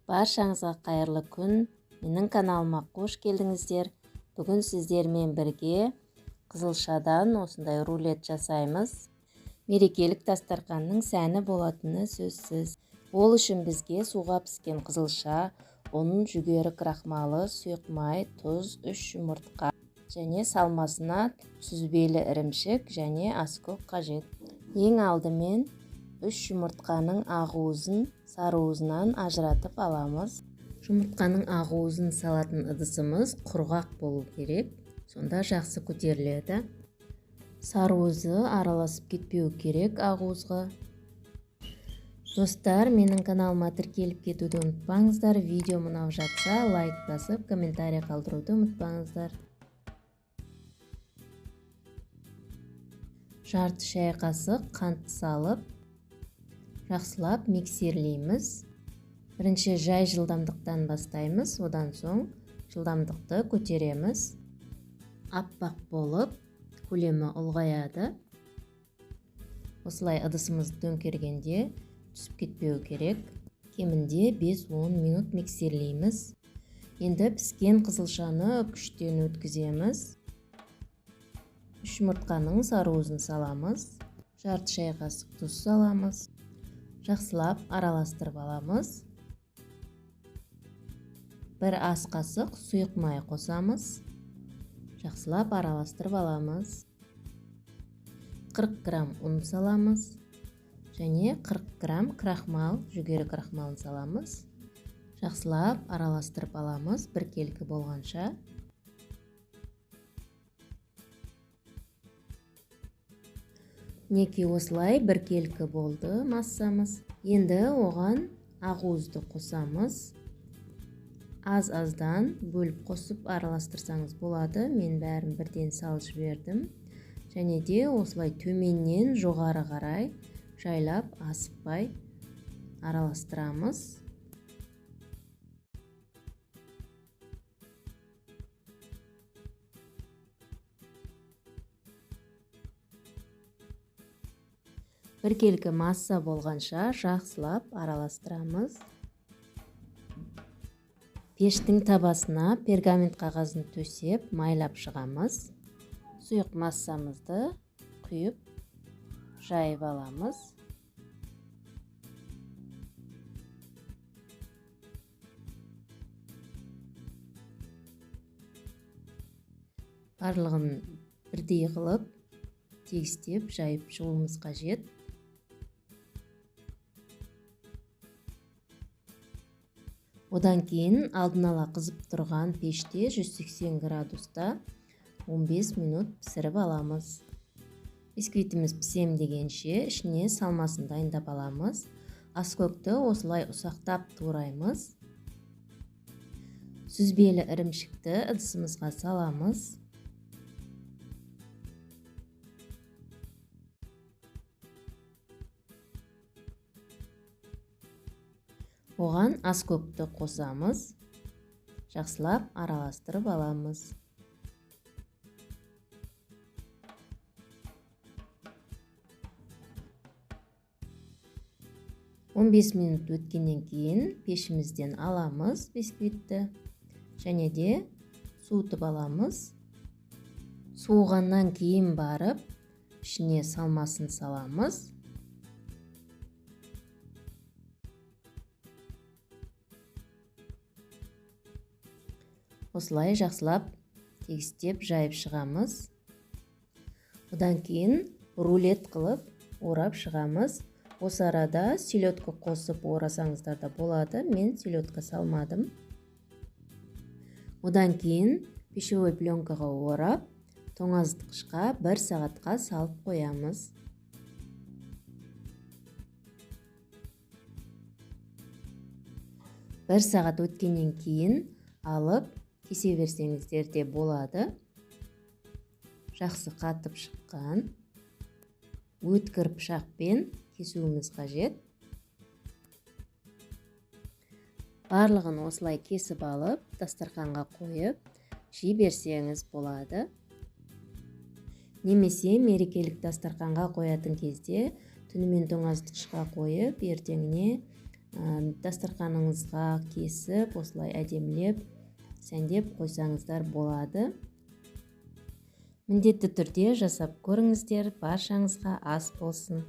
Баршаңызға қайырлы күн. Менің каналыма қош келдіңіздер. Бүгін сіздермен бірге қызылшадан осындай рулет жасаймыз. Мерекелік дастарханның сәні болатыны сөзсіз. Ол үшін бізге суға піскен қызылша, оның жүгері крахмалы, сұйық май, тұз, 3 жұмыртқа және салмасына сүзбелі ірімшік және аскөк қажет. Ең алдымен 3 жұмыртқаның ақуызын сарыуызынан ажыратып аламыз. Жұмыртқаның ақуызын салатын ыдысымыз құрғақ болу керек, сонда жақсы көтеріледі. Сарыуызы араласып кетпеу керек ақуызға. Достар, менің каналыма тіркеліп кетуді ұмытпаңыздар. Видео ұнап жатса лайк басып, комментарий қалдыруды ұмытпаңыздар. Жарты шай қасық қант салып, жақсылап миксерлейміз. Бірінші жай жылдамдықтан бастаймыз, одан соң жылдамдықты көтереміз. Аппақ болып, көлемі ұлғаяды. Осылай ыдысымызды төңкергенде түсіп кетпеу керек. Кемінде 5-10 минут миксерлейміз. Енді піскен қызылшаны күштен өткіземіз. 3 жұмыртқаның сарыуызын саламыз. Жарты шай қасық тұз саламыз. Жақсылап араластырып аламыз. 1 ас қасық сұйық май қосамыз. Жақсылап араластырып аламыз. 40 грамм ұн саламыз. Және 40 грамм крахмал, жүгері крахмалын саламыз. Жақсылап араластырып аламыз біркелкі болғанша. Неке осылай біркелкі болды массамыз. Енді оған ақуызды қосамыз. Аз-аздан бөліп қосып араластырсаңыз болады. Мен бәрін бірден салып жібердім. Және де осылай төменнен жоғары қарай жайлап асықпай араластырамыз. Біркелкі масса болғанша жақсылап араластырамыз. Пештің табасына пергамент қағазын төсеп майлап шығамыз. Сұйық массамызды құйып жайып аламыз. Барлығын бірдей қылып тегістеп жайып шығуымыз қажет. Одан кейін алдын ала қызып тұрған пеште 180 градуста 15 минут пісіріп аламыз. Бисквитіміз пісем дегенше ішіне салмасын дайындап аламыз. Аскөкті осылай ұсақтап тураймыз. Сүзбелі ірімшікті ыдысымызға саламыз. Оған аскөкті қосамыз. Жақсылап араластырып аламыз. Он 15 минут өткеннен кейін пешімізден аламыз бисквитті. Және де суытып аламыз. Суығаннан кейін барып, ішіне салмасын саламыз. Осылай жақсылап тегістеп жайып шығамыз. Одан кейін рулет қылып орап шығамыз. Осы арада селедка қосып орасаңыздар да болады. Мен селедка салмадым. Одан кейін пищевой пленкаға орап, тоңазытқышқа 1 сағатқа салып қоямыз. Бір сағат өткеннен кейін алып кесе берсеңіздер де болады. Жақсы қатып шыққан. Өткір пышақпен кесуіміз қажет. Барлығын осылай кесіп алып, дастарханға қойып, жей берсеңіз болады. Немесе мерекелік дастарханға қоятын кезде түнімен тоңазытқышқа қойып, ертеңіне дастарханыңызға кесіп, осылай әдемілеп, сәндеп қойсаңыздар болады. Міндетті түрде жасап көріңіздер, баршаңызға ас болсын.